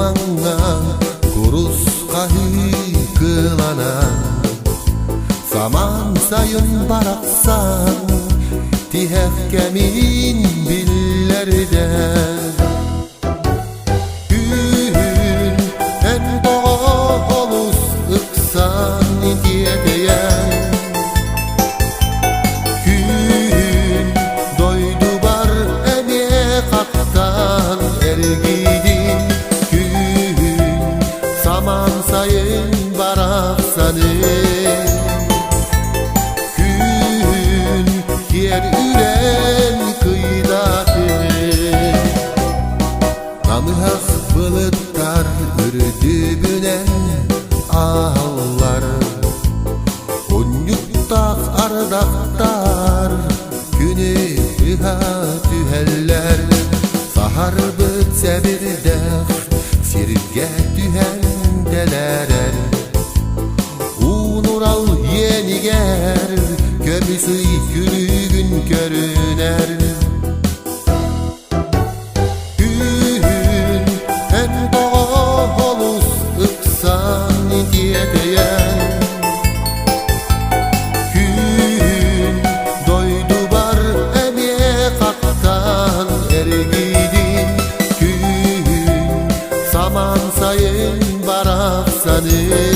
olmağına kuruz kahı kılana. Zaman sayın baraksan tihekkemin billerde. Gün en doğulus ıksan diye diyen. Gün doydu bar eme kaktan ergidin. Gün zaman sayın baraksanı. Yer üren kıydatı. Namı hak bulutlar ürdübünen ağlar. Konyuktak ardaktar günü üha tüheller. Sahar bütse bir dek sirge tühendeler. Unur al yeni ger gömüsü gün görüner. Gün en doğulus ıksan diye diyen. Gün doydu bar eme kaktan ergidin. Gün zaman sayın baraksanı.